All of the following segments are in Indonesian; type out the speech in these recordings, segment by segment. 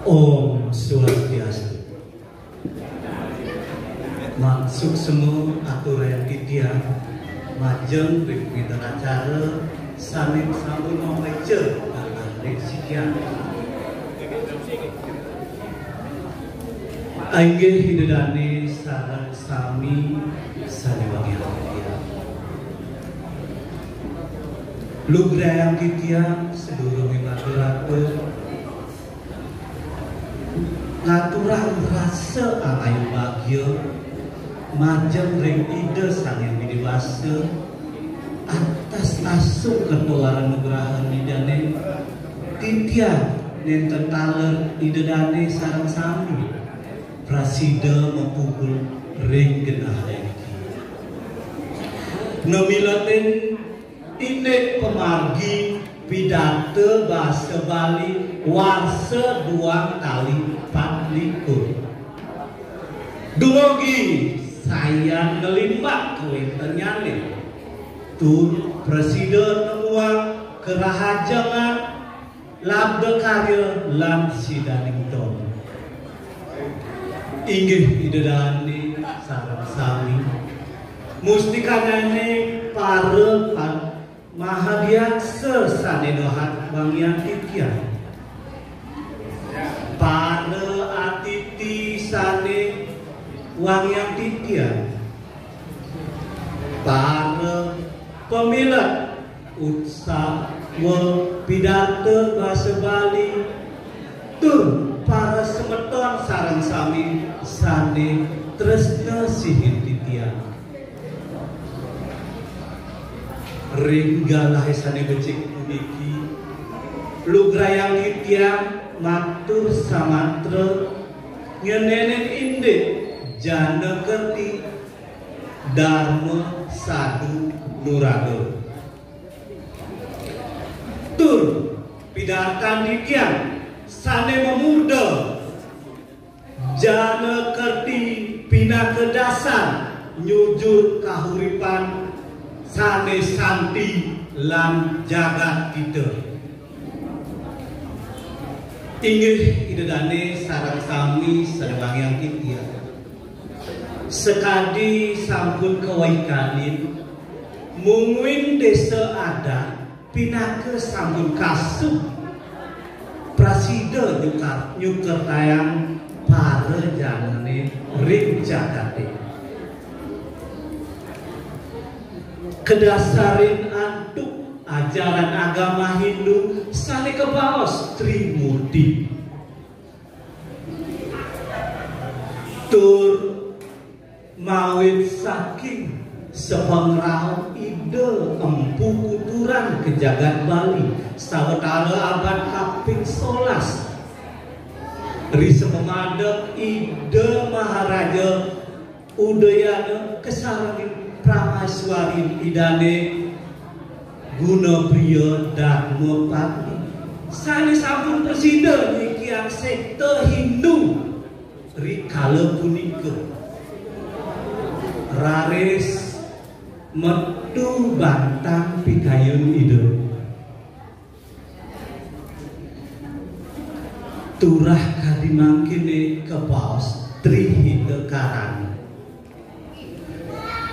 Om Swastiastu. Maksud semua aturan dia majeng berpindah acara saling sambung membaca dan sekian. Aingge hidadane sarang sami saliwangi dia. Lugrayang kitia seluruh ngatur-atur ngaturang rasa ayu bahagia majeng ring ide sangin dewasa atas asuh ketuaran nugrahan idane titian nenten taler idedane sarang sami prasida mempukul ring genah iki namilaten indek pemargi pidato bahasa Bali warsa 2 kali 4 Dumugi saya ngelimbak kewentennyane tu presiden nuang kerahajangan labda karya lan sidaning tom inggih idedani sareng sami mustikanane para mahadiaksa sanenohat bangyan titian para atiti sane wangyan titian para pemilat utsawa pidato bahasa Bali tur para semeton sareng sami sane tresna sihin titian ringgalah sane becik puniki lugrayang titian matur samantra ngenenen indek jana kerti dharma sadu nuraga tur pidatan titian sane memuda jana kerti pina kedasan nyujur kahuripan sane santi lan jagat kita inggih idedane sareng sami sareng kitia sekadi sampun kewaikanin mungwin desa adat pinake sampun kasuh prasida nyuker tayang para janane ring jagate kedasarin antuk ajaran agama Hindu sane kebaos Trimurti tur mawit saking sepengrau ide empu kuturan ke jagat Bali sawetara abad kaping 11 risa pemadek ide Maharaja Udayana kesarangin Pramaswarin idane guna priya dharma pati sane sampun presiden iki yang sekte Hindu rikala punika raris metu bantang pikayun ide turah kadimangkene kepaos Trihita Karana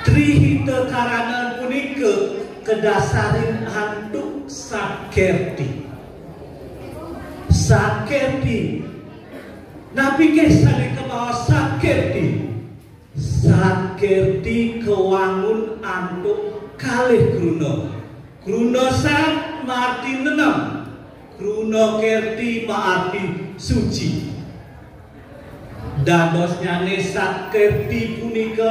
Trihita Karana punika kedasarin antuk Sakerti napi kesane ke bawah Sakerti kewangun antuk kalih Kruna sak marti nenam Kruna Kerti maarti suci dadosnyane Sakerti punika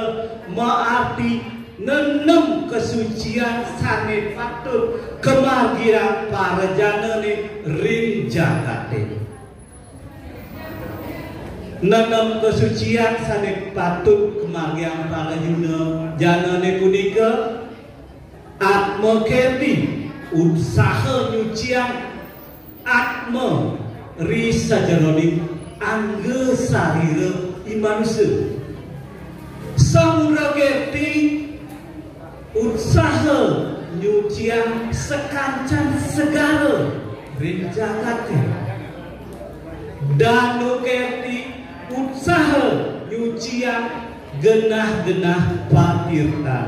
maarti nenem kesucian sane patut kemargian para janane ring jagate nenem kesucian sane patut kemargian para janane punika Atma Kerti usaha nyucian atma risa jeroning angga sarira imanusia Samudra Kerti usaha nyucian sekancan segala ring jagate danu kerti usaha nyucian genah-genah patirtan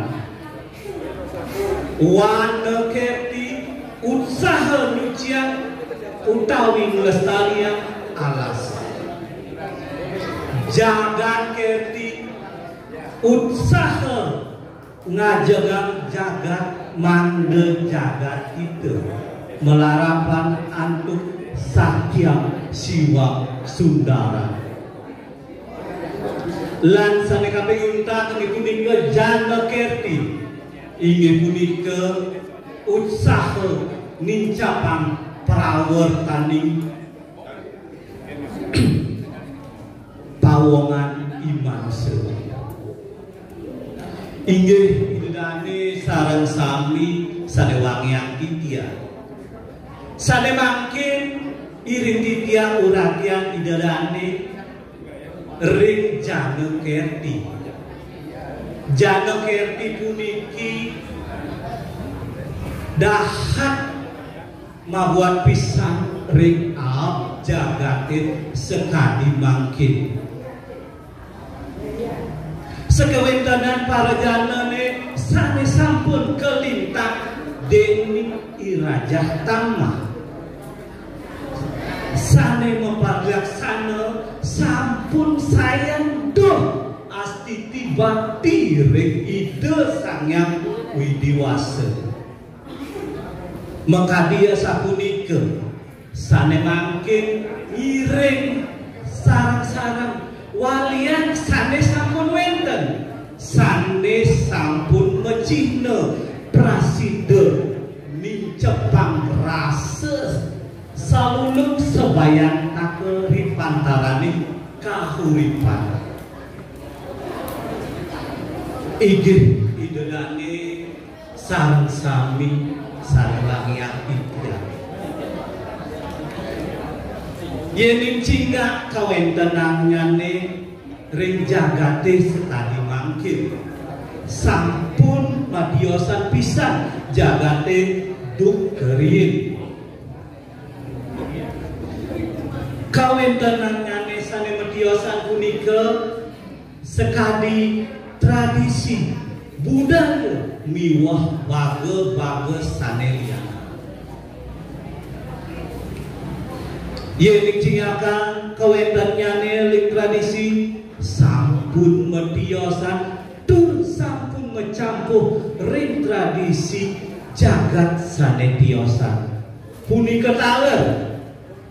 wana kerti usaha nyucian utawi ngelestarian alas jagat kerti usaha ngajagang jagat mande jagat itu melarapan antuk sakyam siwa sundara lan sane kabeh unta kene punika jana kerti inggih punika usaha nincapang prawertaning pawongan iman sedaya inggih idane sareng sami sane wangian titia sane mangkin iring titia urakian idane ring jana kerti puniki dahat mabuat pisan ring ab jagatin sekali mangkin sekewentanan para janane sane sampun kelintang dening irajah tamah sane mempalaksana sampun sayang doh astiti bakti ring ide sangyang widiwasa makadia sapunika sane mangkin iring sarang-sarang walian sane sampun wenten sane sampun mecihna prasida nincepang rasa salulung sebayang takeri pantarane kahuripan inggih idolane sareng sami sareng langian titia yening cingga kawentenannyane ring jagate sekali mangkin sampun madiosan pisan jagate duk kerin kawentenannyane sane madiosan punika sekali tradisi budaya miwah bage-bage sane liyana yening cingakan kawentenannyane ling tradisi sampun mediosan tur sampun mecampuh ring tradisi jagat sane tiosan punika taler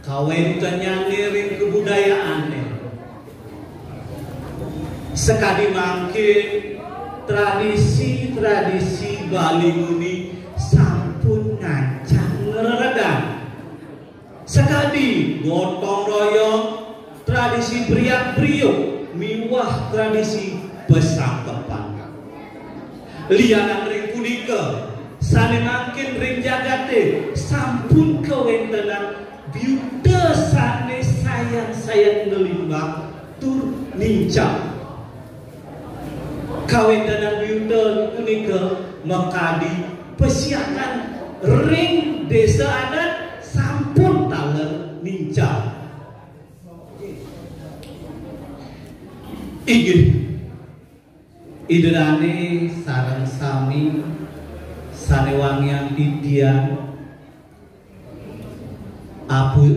kawentenannyane ring kebudayaane sekali mangkin tradisi Bali muni sampun ngancang ngeredan sekali gotong royong tradisi briak-briuk miwah tradisi pesangkepan lianan ring punika sane mangkin ring jagate sampun kawentenan biuda sane sayang ngelimbang tur nincang kawentenan biuda punika makadi pesiakan ring desa adat sampun taler nincang inggih idane sareng sami sane wangian tidian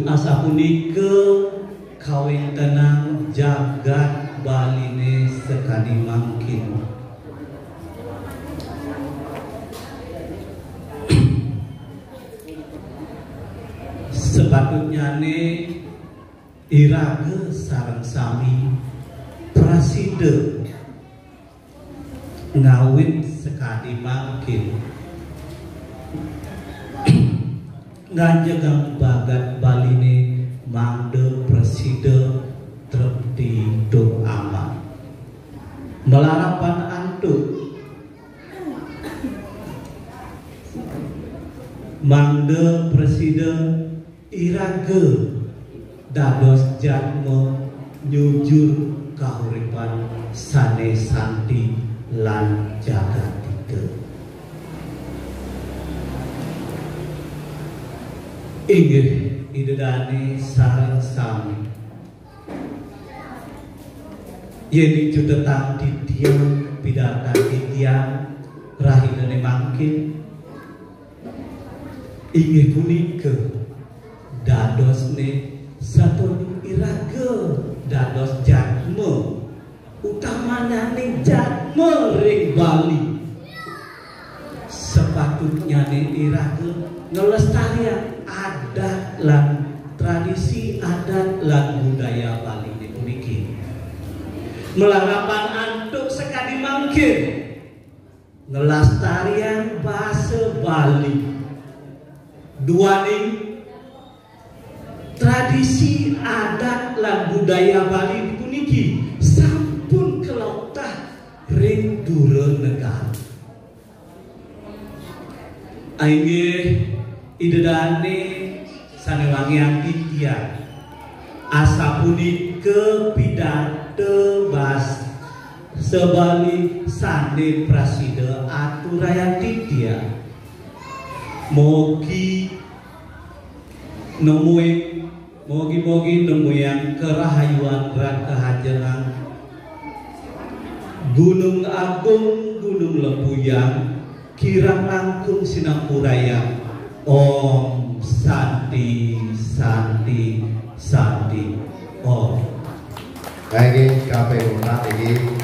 asapunika kawentenan jagat baline sekali mangkin sepatutnya irage sareng sami prasida ngawin sekali mangkin ngajagang bagat baline mangde presida trepti do aman melarapan antuk mangde presida irage dados jatmo nyujur kahuripan sane santi lan jagatike inggih idedane sareng sami yen jutetang titiang pidata titiang rahilane mangkin inggih punika dadosne satoni iraga dados jadme utamane jadme ring Bali sepatutnya iraga ngelestarian adat lan tradisi adat lan budaya Bali niki melarapan antuk sekali mangkin ngelestarian bahasa Bali duaning tradisi adat lan budaya Bali puniki sampun kelautah ring dura negara ainggih idedane sanewangian titiang asa punika pidato bas sebali sane prasida aturayan titiang mogi nemuin kerahayuan dan kehajaran Gunung Agung Gunung Lempuyang kirang langkung sinapuraya Om Santi Santi Santi Om. Baik, kabeh umat iki